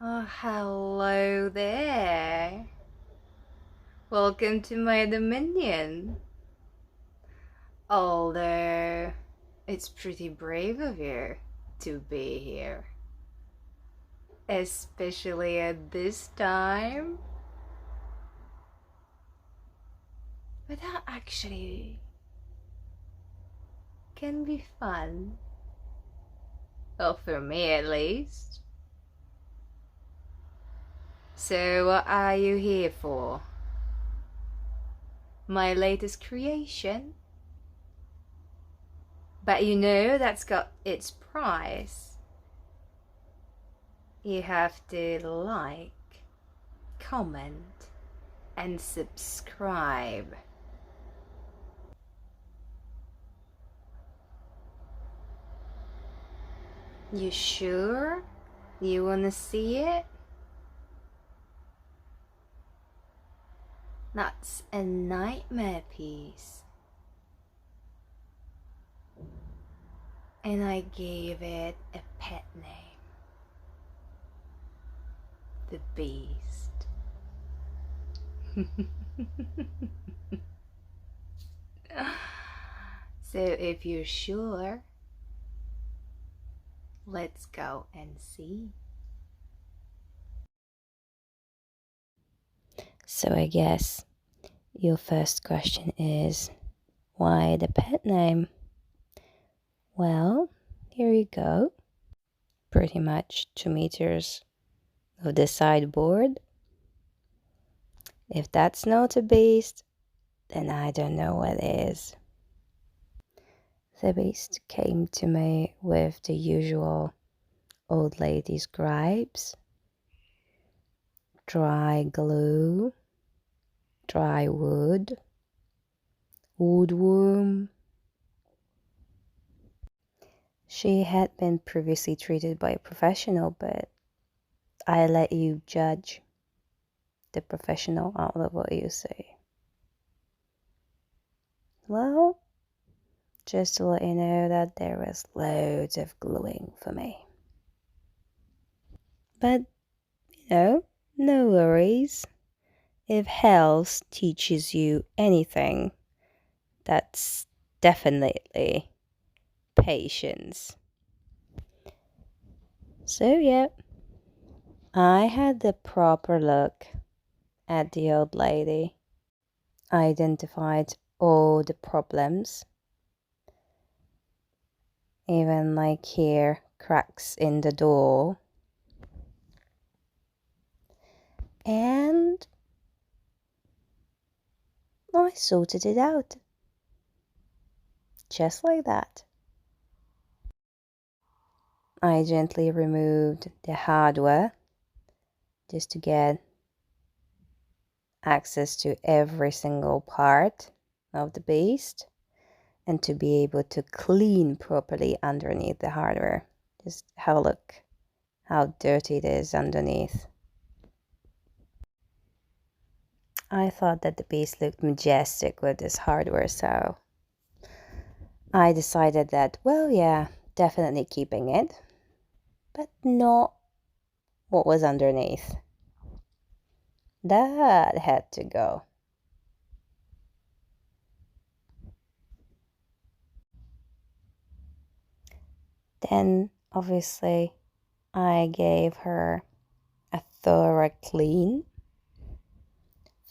Oh, hello there. Welcome to my dominion. Although, it's pretty brave of you to be here. Especially at this time. But that actually can be fun. Well, for me at least. So, what are you here for? My latest creation? But you know that's got its price. You have to like, comment, and subscribe. You sure you wanna see it? That's a nightmare piece. And I gave it a pet name. The Beast. So if you're sure, let's go and see. So I guess your first question is, why the pet name? Well, here you go. Pretty much 2 meters of the sideboard. If that's not a beast, then I don't know what is. The beast came to me with the usual old lady's gripes. Dry glue, dry wood, woodworm. She had been previously treated by a professional, but I let you judge the professional out of what you say. Well, just to let you know that there was loads of gluing for me. But, no worries. If health teaches you anything, that's definitely patience. So, yeah, I had the proper look at the old lady. I identified all the problems, even like here, cracks in the door. And I sorted it out. Just like that. I gently removed the hardware just to get access to every single part of the beast and to be able to clean properly underneath the hardware. Just have a look how dirty it is underneath. I thought that the beast looked majestic with this hardware, so I decided that, well, yeah, definitely keeping it, but not what was underneath. That had to go. Then, obviously, I gave her a thorough clean.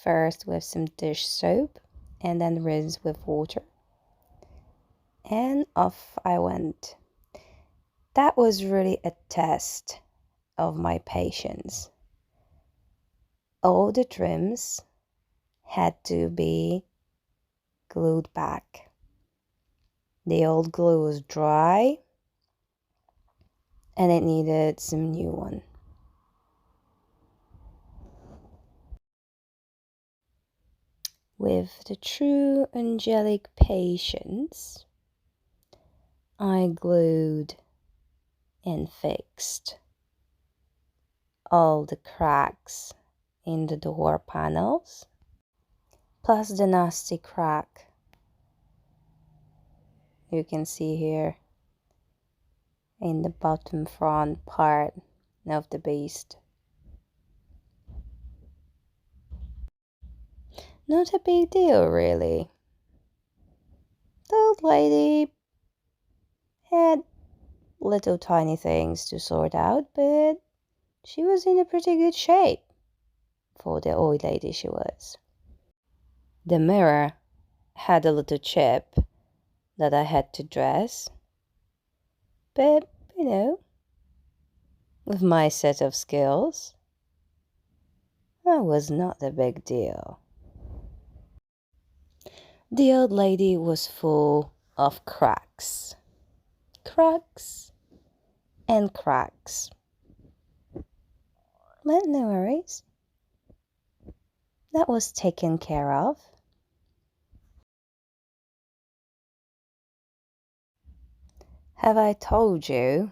First with some dish soap and then rinse with water. And off I went. That was really a test of my patience. All the trims had to be glued back. The old glue was dry and it needed some new one. With the true angelic patience, I glued and fixed all the cracks in the door panels, plus the nasty crack you can see here in the bottom front part of the beast. Not a big deal, really. The old lady had little tiny things to sort out, but she was in a pretty good shape for the old lady she was. The mirror had a little chip that I had to dress, but with my set of skills, that was not a big deal. The old lady was full of cracks and cracks. But no worries, that was taken care of. Have I told you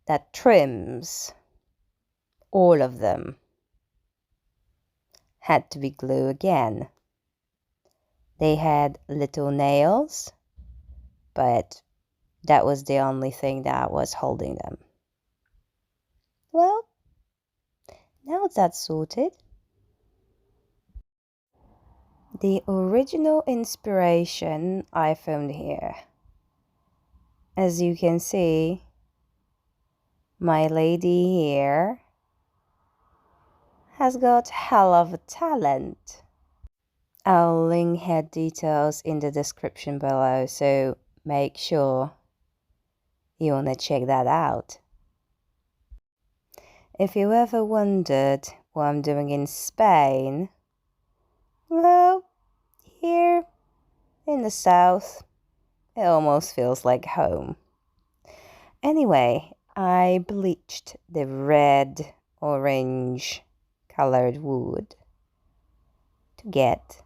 that trims, all of them, had to be glued again? They had little nails, but that was the only thing that was holding them. Well, now that's sorted. The original inspiration I found here. As you can see, my lady here has got hell of a talent. I'll link her details in the description below, so make sure you want to check that out. If you ever wondered what I'm doing in Spain, well, here in the south, it almost feels like home. Anyway, I bleached the red orange colored wood to get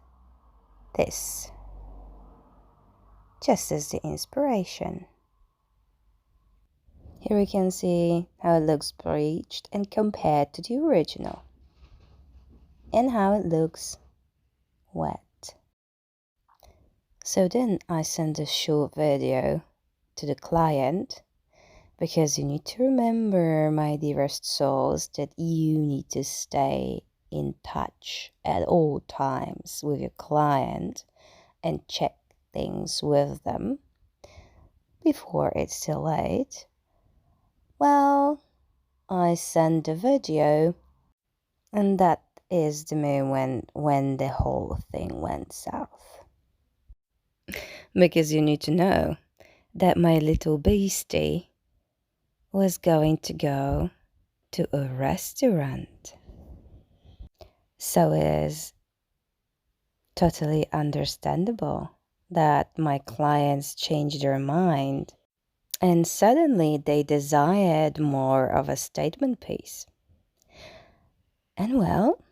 this, just as the inspiration. Here we can see how it looks bleached and compared to the original, and how it looks wet. So then I sent a short video to the client, because you need to remember, my dearest souls, that you need to stay in touch at all times with your client and check things with them before it's too late. Well, I sent a video, and that is the moment when the whole thing went south. Because you need to know that my little beastie was going to go to a restaurant. So it is totally understandable that my clients changed their mind and suddenly they desired more of a statement piece. And well,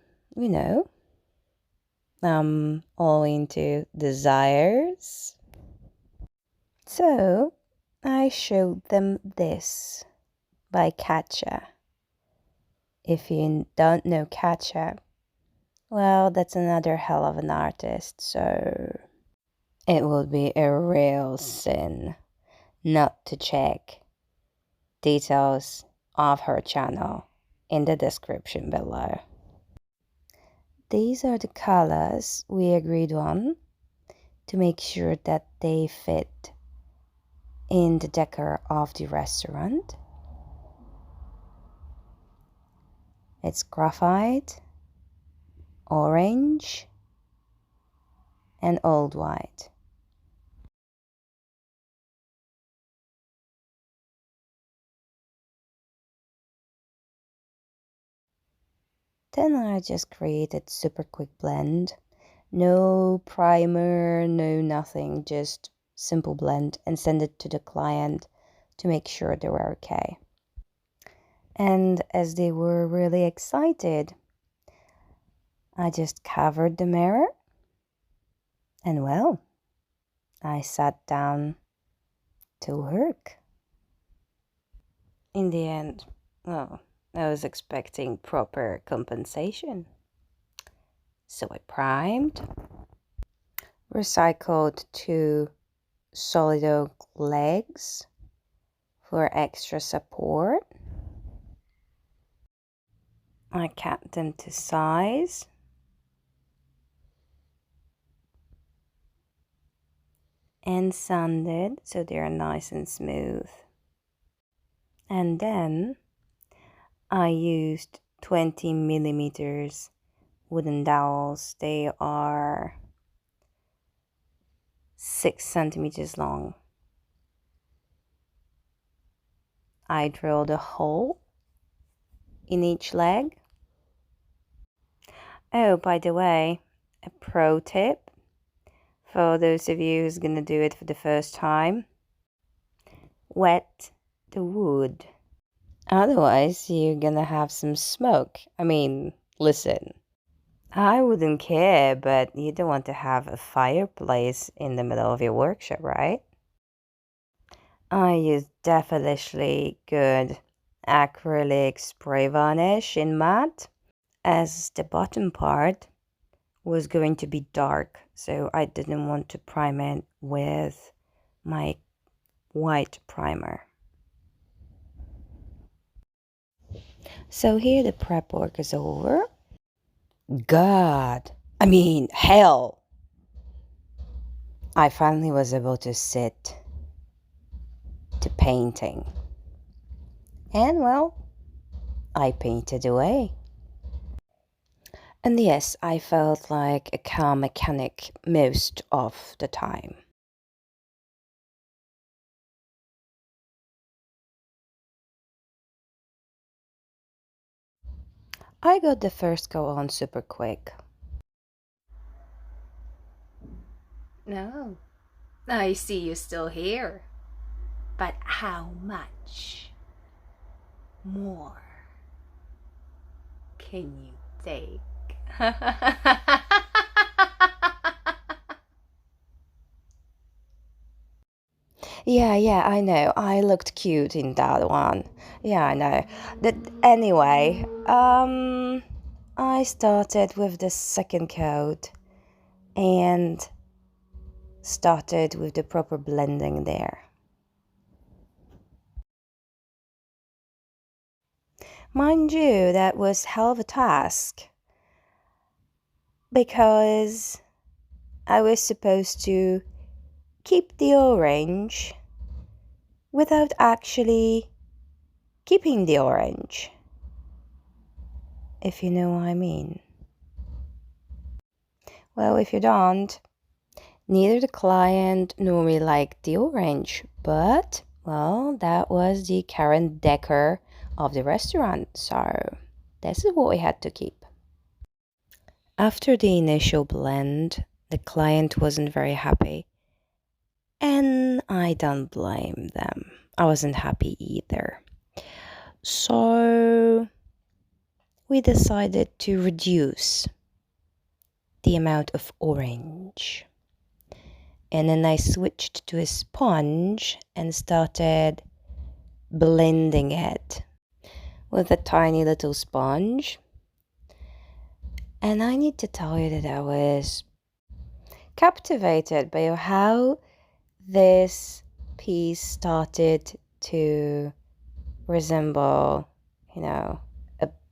I'm all into desires. So I showed them this by Kacha. If you don't know Kacha, well, that's another hell of an artist, so it would be a real sin not to check details of her channel in the description below. These are the colors we agreed on to make sure that they fit in the decor of the restaurant. It's graphite, orange, and old white. Then I just created super quick blend. No primer, no nothing, just simple blend, and send it to the client to make sure they were okay. And as they were really excited, I just covered the mirror, and well, I sat down to work. In the end, well, I was expecting proper compensation. So I primed, recycled 2 solid oak legs for extra support. I cut them to size and sanded so they are nice and smooth. And then I used 20 millimeters wooden dowels. They are 6 centimeters long. I drilled a hole in each leg. Oh, by the way, a pro tip for those of you who's gonna do it for the first time: wet the wood. Otherwise, you're gonna have some smoke. I mean, listen, I wouldn't care, but you don't want to have a fireplace in the middle of your workshop, right? I used devilishly good acrylic spray varnish in matte, as the bottom part was going to be dark, so I didn't want to prime it with my white primer. So here the prep work is over. Hell! I finally was able to sit to painting. And well, I painted away. And yes, I felt like a car mechanic most of the time. I got the first go on super quick. No, I see you're still here. But how much more can you take? Yeah, I know. I looked cute in that one. Yeah, I know. Anyway, I started with the second coat and started with the proper blending there. Mind you, that was hell of a task because I was supposed to keep the orange without actually keeping the orange, if you know what I mean. Well, if you don't, neither the client nor me liked the orange, but, well, that was the current decor of the restaurant, so this is what we had to keep. After the initial blend, the client wasn't very happy, and I don't blame them. I wasn't happy either. So we decided to reduce the amount of orange. And then I switched to a sponge and started blending it with a tiny little sponge. And I need to tell you that I was captivated by how this piece started to resemble, a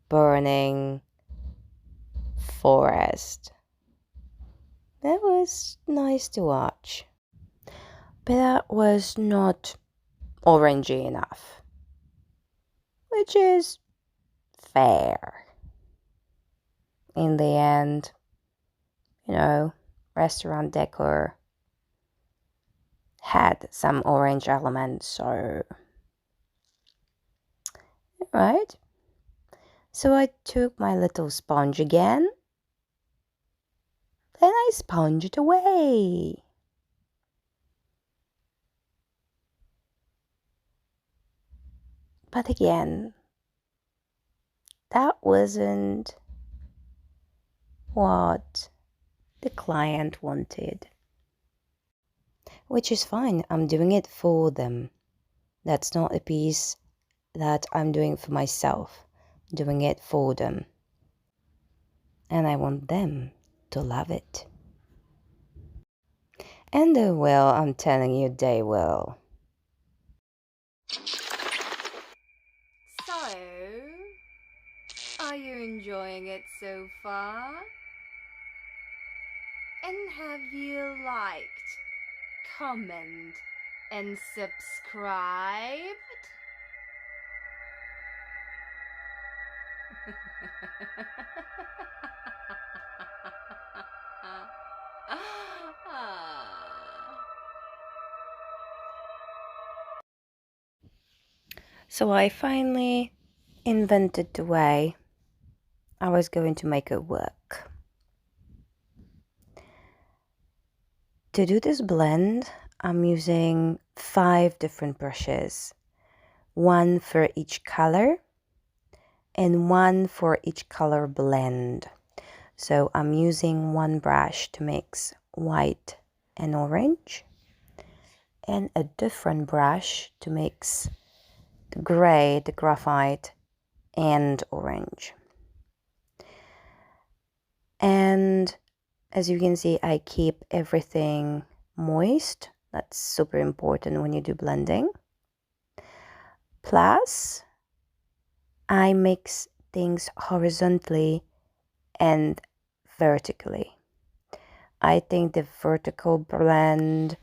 burning forest. That was nice to watch. But that was not orangey enough, which is fair. In the end, restaurant decor had some orange elements, so right. So I took my little sponge again, then I sponged away. But again, that wasn't what the client wanted. Which is fine, I'm doing it for them. That's not a piece that I'm doing for myself. I'm doing it for them. And I want them to love it. And they will, I'm telling you, they will. So, are you enjoying it so far? And have you liked comment, and subscribed. So I finally invented the way I was going to make it work. To do this blend, I'm using 5 different brushes, 1 for each color and 1 for each color blend. So I'm using 1 brush to mix white and orange, and a different brush to mix the gray, the graphite, and orange. And as you can see, I keep everything moist. That's super important when you do blending. Plus, I mix things horizontally and vertically. I think the vertical blend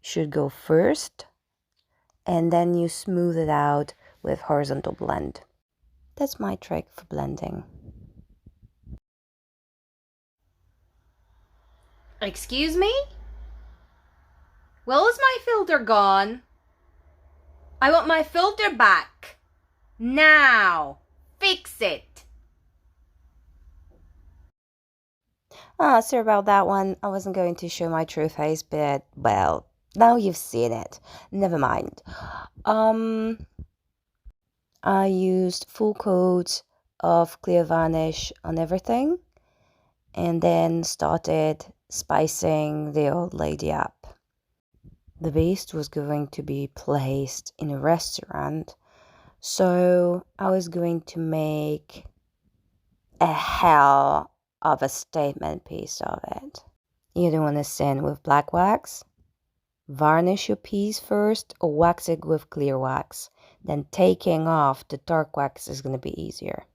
should go first, and then you smooth it out with horizontal blend. That's my trick for blending. Excuse me? Well, is my filter gone? I want my filter back. Now. Fix it. Sorry about that one. I wasn't going to show my true face, but, well, now you've seen it. Never mind. I used full coat of clear varnish on everything, and then started spicing the old lady up. The beast was going to be placed in a restaurant, so I was going to make a hell of a statement piece of it. You don't want to sand with black wax? Varnish your piece first or wax it with clear wax. Then taking off the dark wax is going to be easier.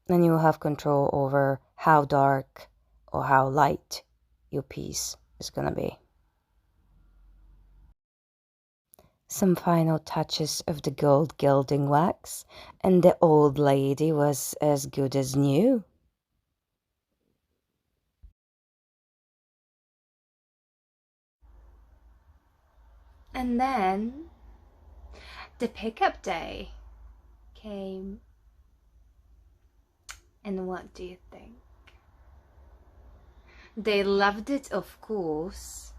Then you'll have control over how dark or how light your piece is going to be. Some final touches of the gold gilding wax, and the old lady was as good as new. And then the pickup day came. And what do you think? They loved it, of course.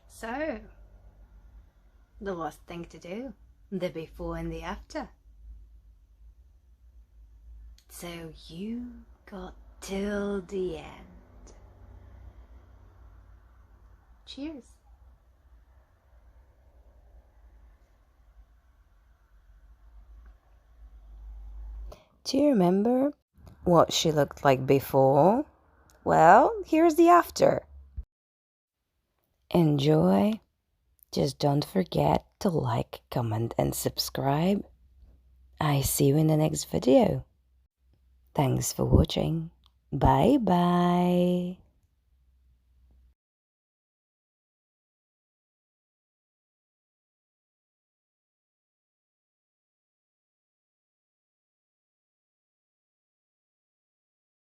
So, the last thing to do, the before and the after. So you got till the end. Cheers. Do you remember what she looked like before? Well, here's the after. Enjoy. Just don't forget to like, comment, and subscribe. I see you in the next video. Thanks for watching. Bye bye.